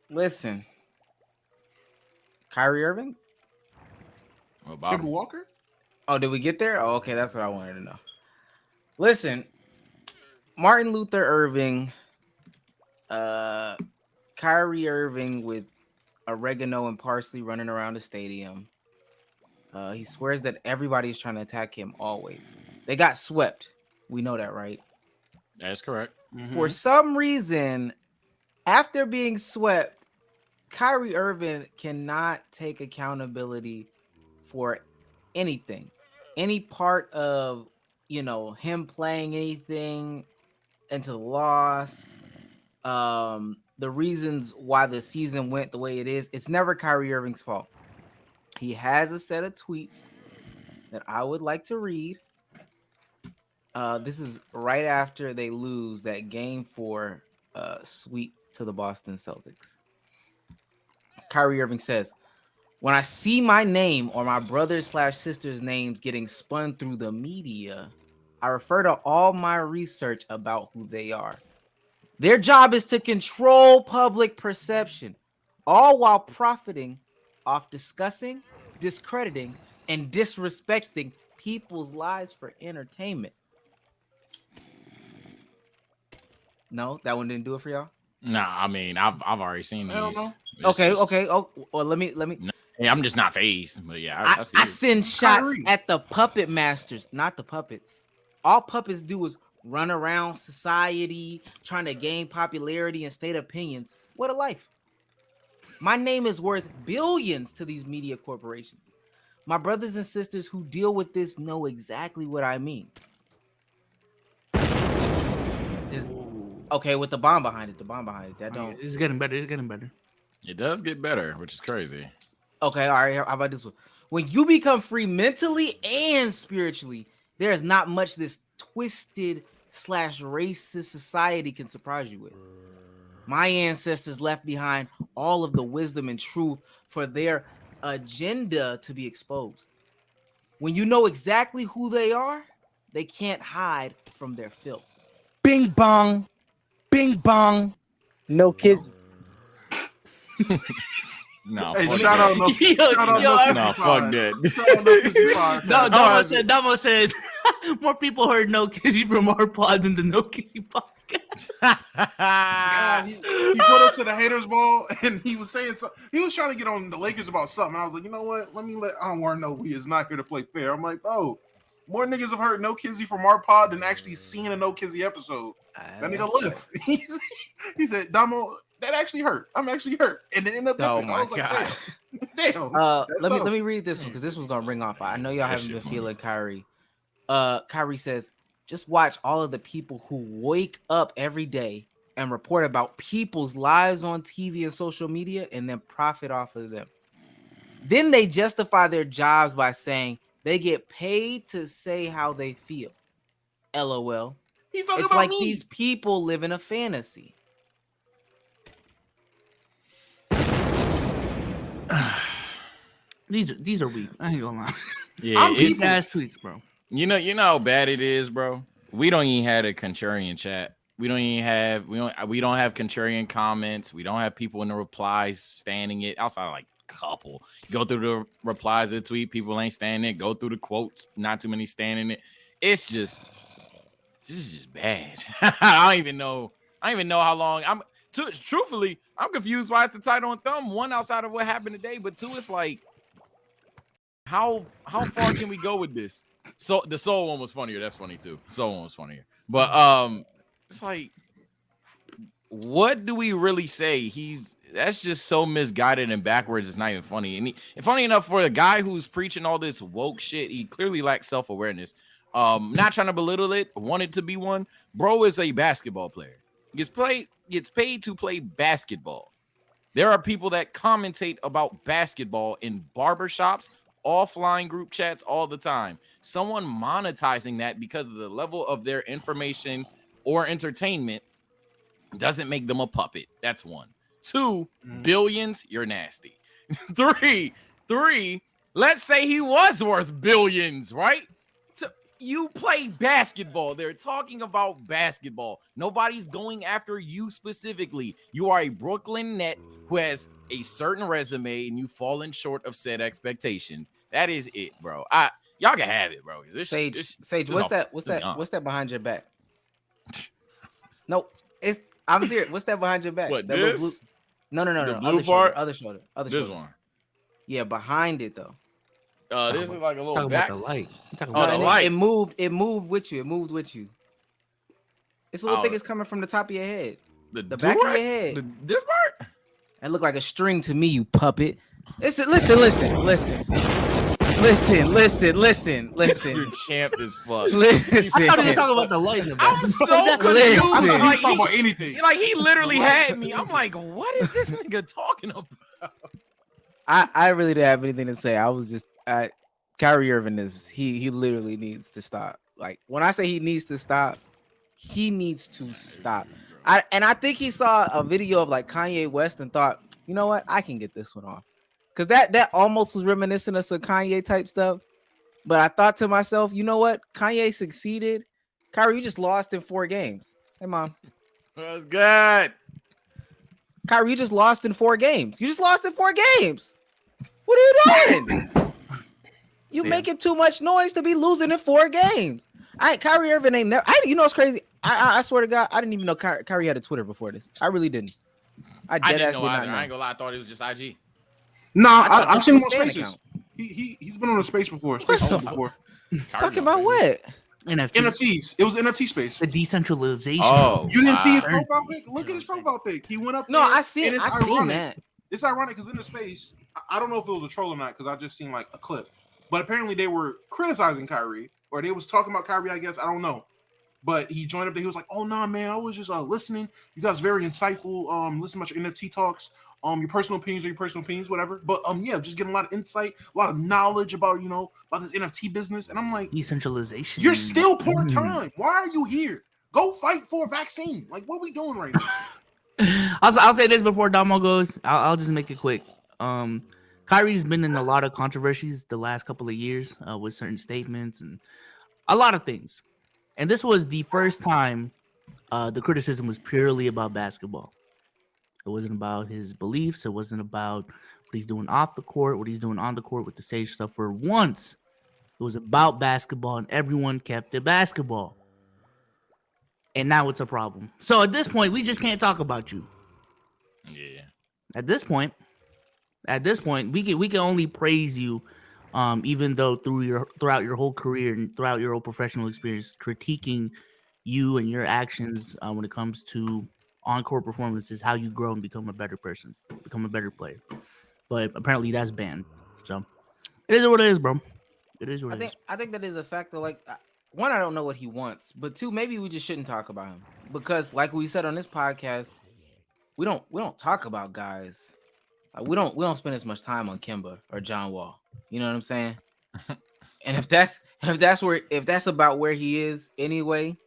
Listen, Kyrie Irving. Kemba Walker. Oh, did we get there? Oh, okay, that's what I wanted to know. Listen, Martin Luther Irving, Kyrie Irving with oregano and parsley running around the stadium. He swears that everybody's trying to attack him always. They got swept. We know that, right? That's correct. Mm-hmm. For some reason, after being swept, Kyrie Irving cannot take accountability for anything. Any part of, him playing anything into the loss, the reasons why the season went the way it is, it's never Kyrie Irving's fault. He has a set of tweets that I would like to read. This is right after they lose that game 4 sweep to the Boston Celtics. Kyrie Irving says, "When I see my name or my brother/sister's names getting spun through the media, I refer to all my research about who they are. Their job is to control public perception, all while profiting off discussing, discrediting, and disrespecting people's lives for entertainment." No, that one didn't do it for y'all? Nah, I mean, I've already seen Hell these. no. Okay. Oh, well, let me. Yeah, I'm just not phased, but yeah, I see I it. send shots Kyrie. at the puppet masters, not the puppets. All puppets do is run around society, trying to gain popularity and state opinions. What a life. My name is worth billions to these media corporations. My brothers and sisters who deal with this know exactly what I mean. Okay, with the bomb behind it, that don't. It's getting better. It does get better, which is crazy. Okay, all right. How about this one? When you become free mentally and spiritually, there is not much this twisted/racist society can surprise you with. My ancestors left behind all of the wisdom and truth for their agenda to be exposed. When you know exactly who they are, they can't hide from their filth. Bing bong. Bing bong. No kids. No, Hey, fuck shout that. out no, Yo, shout out yo, no, No, fuck that. Shout out no Kissy Pod. No, Damo said more people heard No Kissy from our pod than the No Kissy podcast. He put up to the haters ball and he was saying something. He was trying to get on the Lakers about something. I was like, you know what? Let Anwar know he is not here to play fair. I'm like, bro, more niggas have heard No Kizzy from our pod than actually seen a No Kizzy episode. That nigga left. He said, Damo, that actually hurt. I'm actually hurt. And then ended up. Oh I my was like, god. Damn. Let me read this one because this one's gonna ring off. I know y'all haven't been feeling Kyrie. Kyrie says, "Just watch all of the people who wake up every day and report about people's lives on TV and social media and then profit off of them. Then they justify their jobs by saying they get paid to say how they feel. LOL. He's talking It's about like me. these people live in a fantasy." These are weak. I ain't gonna lie. Yeah, These ass tweets, bro. you know how bad it is, bro. We don't even have a contrarian chat. We don't have contrarian comments. We don't have people in the replies standing it outside of like a couple. You go through the replies of the tweet, people ain't standing it. Go through the quotes, not too many standing it. This is just bad. I don't even know how long truthfully, I'm confused why it's the title and thumb. One, outside of what happened today, but two, it's like how far can we go with this? So the soul one was funnier. That's funny too. Soul one was funnier. But it's like, what do we really say? That's just so misguided and backwards. It's not even funny. And funny enough, for the guy who's preaching all this woke shit, he clearly lacks self-awareness. Not trying to belittle it, wanted to be one. Bro is a basketball player. Gets paid to play basketball. There are people that commentate about basketball in barbershops, offline group chats all the time. Someone monetizing that because of the level of their information or entertainment doesn't make them a puppet. That's one. Two, billions, you're nasty. Three, let's say he was worth billions, right? You play basketball. They're talking about basketball. Nobody's going after you specifically. You are a Brooklyn Net who has a certain resume, and you've fallen short of said expectations. That is it, bro. Y'all can have it, bro. Sage, what's that behind your back? Nope. I'm serious. What's that behind your back? What, that this? blue? No. The blue Other part? shoulder. This one. Yeah, behind it though. This is like a little Talking back. about the light. Oh, No, the and light. It moved with you. It moved with you. It's a little thing. It's coming from the top of your head. The back of your head. This part? That look like a string to me, you puppet. Listen. You're champ as fuck. Listen. I thought you were talking about the light in the back. I'm so Listen. confused. I thought he was Like, talking about anything. he literally had me. I'm like, what is this nigga talking about? I really didn't have anything to say. I was just Kyrie Irving he literally needs to stop. Like when I say he needs to stop, he needs to stop. I think he saw a video of like Kanye West and thought, you know what, I can get this one off. Cause that almost was reminiscent of some Kanye type stuff. But I thought to myself, you know what? Kanye succeeded. Kyrie, you just lost in 4 games. Hey mom. That's good. Kyrie, you just lost in 4 games. You just lost in 4 games. What are you doing? You making too much noise to be losing in 4 games. Kyrie Irving ain't never. You know what's crazy? I swear to God, I didn't even know Kyrie had a Twitter before this. I really didn't. I didn't know either. I ain't gonna lie. I thought it was just IG. No, I've seen him on Fan Spaces. account. He's been on a space before. Talking about what? NFTs. It was NFT space. The decentralization. Oh, You didn't see his wow. profile pic? Look at his profile pic. He went up. No, there, I seen and that. It's ironic because in the space, I don't know if it was a troll or not because I just seen like a clip. But apparently they were criticizing Kyrie, or they was talking about Kyrie. I guess I don't know. But he joined up there. He was like, "Oh nah, man, I was just listening. You guys very insightful. Listen about your NFT talks. Your personal opinions, whatever. But yeah, just getting a lot of insight, a lot of knowledge about about this NFT business." And I'm like, Decentralization. you're still part time. Why are you here? Go fight for a vaccine. Like, what are we doing right now? I'll say this before Damo goes. I'll just make it quick. Kyrie's been in a lot of controversies the last couple of years with certain statements and a lot of things. And this was the first time the criticism was purely about basketball. It wasn't about his beliefs. It wasn't about what he's doing off the court, what he's doing on the court with the Sage stuff. For once, it was about basketball, and everyone kept it basketball. And now it's a problem. So at this point, we just can't talk about you. Yeah. At this point, we can only praise you, even though throughout your whole career and throughout your whole professional experience, critiquing you and your actions when it comes to on-court performances, how you grow and become a better person, become a better player. But apparently that's banned. So it is what it is, bro. It is what it is. I think that is a factor. Like, one, I don't know what he wants, but 2, maybe we just shouldn't talk about him because, like we said on this podcast, we don't talk about guys. We don't spend as much time on Kemba or John Wall. You know what I'm saying? And if that's about where he is anyway,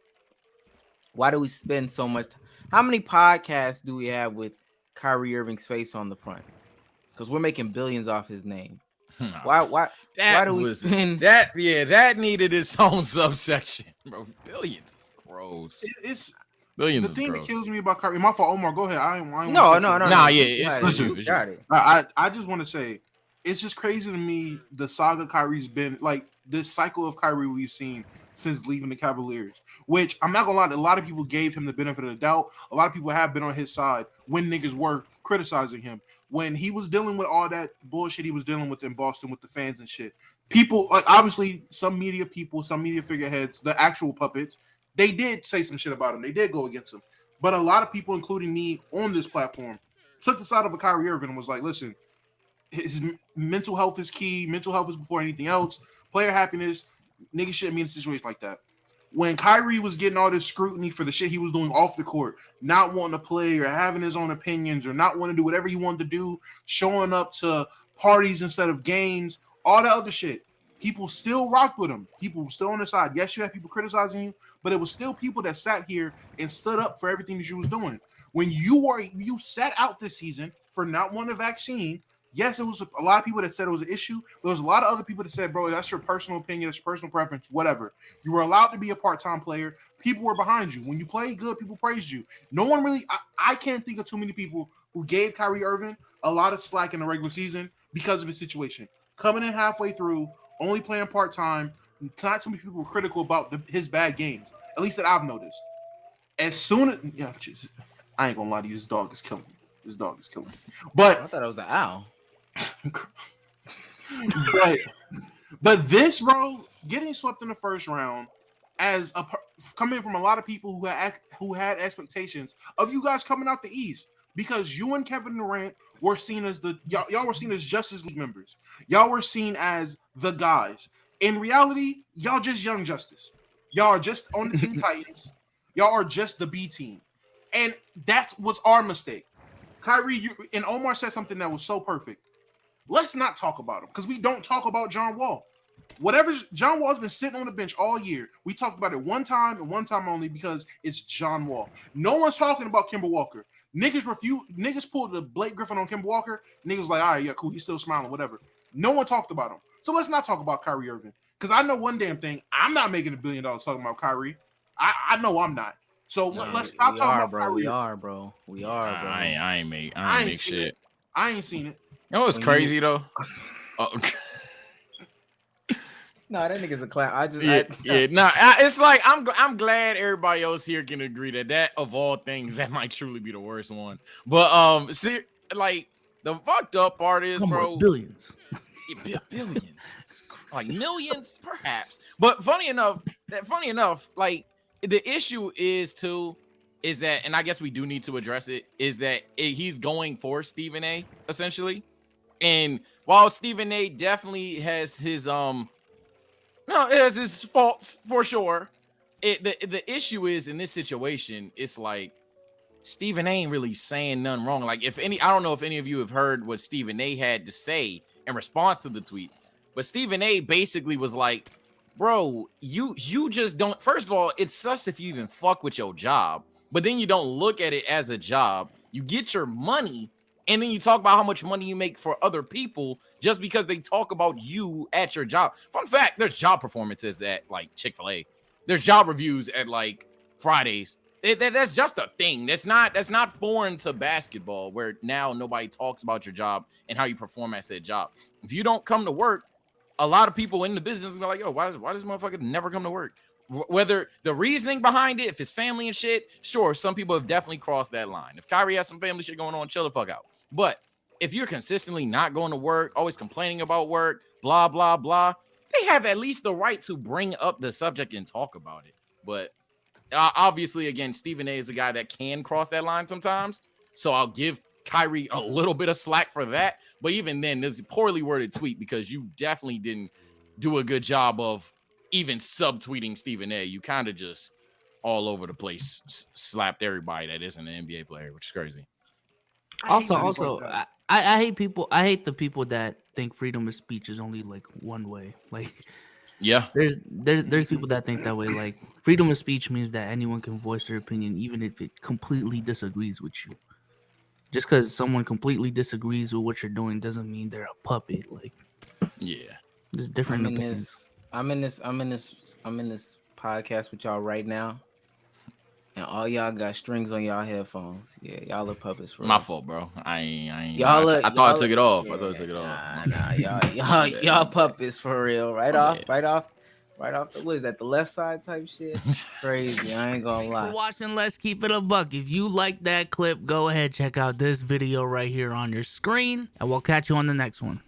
why do we spend so much time? How many podcasts do we have with Kyrie Irving's face on the front? Because we're making billions off his name. Why do we spend that? Yeah, that needed its own subsection, bro. Billions is gross. It's billions. The thing gross. that kills me about Kyrie. My fault, Omar. Go ahead. I No. Yeah, it's got it. I just want to say, it's just crazy to me the saga Kyrie's been like, this cycle of Kyrie we've seen since leaving the Cavaliers, which I'm not gonna lie, a lot of people gave him the benefit of the doubt. A lot of people have been on his side when niggas were criticizing him. When he was dealing with all that bullshit he was dealing with in Boston with the fans and shit, people, like, obviously some media people, some media figureheads, the actual puppets, they did say some shit about him. They did go against him. But a lot of people, including me on this platform, took the side of a Kyrie Irving and was like, listen, his mental health is key. Mental health is before anything else. Player happiness, niggas shouldn't be in a situation like that. When Kyrie was getting all this scrutiny for the shit he was doing off the court, not wanting to play or having his own opinions or not wanting to do whatever he wanted to do, showing up to parties instead of games, all that other shit, people still rocked with him. People were still on the side. Yes, you had people criticizing you, but it was still people that sat here and stood up for everything that you was doing. When you sat out this season for not wanting a vaccine, Yes, it was a lot of people that said it was an issue. But there was a lot of other people that said, bro, that's your personal opinion, that's your personal preference, whatever. You were allowed to be a part-time player. People were behind you. When you played good, people praised you. No one really, I can't think of too many people who gave Kyrie Irving a lot of slack in the regular season because of his situation. Coming in halfway through, only playing part-time, not too many people were critical about his bad games, at least that I've noticed. As soon as, yeah, Jesus, I ain't gonna lie to you, this dog is killing me. This dog is killing me. But I thought it was an owl. but this, bro, getting swept in the first round, as coming from a lot of people who had expectations of you guys coming out the East, because you and Kevin Durant were seen as y'all were seen as Justice League members. Y'all were seen as the guys. In reality, y'all just Young Justice. Y'all are just on the Teen Titans. Y'all are just the B team. And that was our mistake. Kyrie, and Omar said something that was so perfect. Let's not talk about him because we don't talk about John Wall. John Wall's been sitting on the bench all year. We talked about it one time and one time only because it's John Wall. No one's talking about Kemba Walker. Niggas pulled the Blake Griffin on Kemba Walker. Niggas like, all right, yeah, cool. He's still smiling, whatever. No one talked about him. So let's not talk about Kyrie Irving because I know one damn thing. I'm not making $1 billion talking about Kyrie. I know I'm not. So let's stop talking about Kyrie. We are, bro. I ain't make shit. I ain't seen it. You know what's crazy though? No, that nigga's a clown. It's like I'm glad everybody else here can agree that of all things that might truly be the worst one. But see, like the fucked up part is, bro, billions, like millions, perhaps. But funny enough, like the issue is that, and I guess we do need to address it, is that he's going for Stephen A. essentially. And while Stephen A. definitely has his faults for sure, the issue is in this situation, it's like Stephen A. ain't really saying nothing wrong. Like I don't know if any of you have heard what Stephen A. had to say in response to the tweets, but Stephen A. basically was like, bro, you just don't. First of all, it's sus if you even fuck with your job, but then you don't look at it as a job. You get your money, and then you talk about how much money you make for other people just because they talk about you at your job. Fun fact: there's job performances at like Chick-fil-A. There's job reviews at like Fridays. That's just a thing. That's not foreign to basketball, where now nobody talks about your job and how you perform at said job. If you don't come to work, a lot of people in the business are like, yo, why does this motherfucker never come to work? Whether the reasoning behind it, if it's family and shit, sure, some people have definitely crossed that line. If Kyrie has some family shit going on, chill the fuck out. But if you're consistently not going to work, always complaining about work, blah, blah, blah, they have at least the right to bring up the subject and talk about it. But obviously, again, Stephen A. is a guy that can cross that line sometimes. So I'll give Kyrie a little bit of slack for that. But even then, there's a poorly worded tweet because you definitely didn't do a good job of even subtweeting Stephen A. You kind of just all over the place slapped everybody that isn't an NBA player, which is crazy. I hate people. I hate the people that think freedom of speech is only like one way. Like, yeah, there's people that think that way. Like, freedom of speech means that anyone can voice their opinion, even if it completely disagrees with you. Just because someone completely disagrees with what you're doing doesn't mean they're a puppet. Like, yeah, there's different opinions. I'm in this podcast with y'all right now, and all y'all got strings on y'all headphones. Yeah, y'all are puppets for my real. fault, bro. I thought I took it off. I thought I took it off. Nah, y'all puppets for real. Right off. What is that? The left side type shit. Crazy. I ain't gonna lie. For watching, let's keep it a buck. If you like that clip, go ahead, check out this video right here on your screen, and we'll catch you on the next one.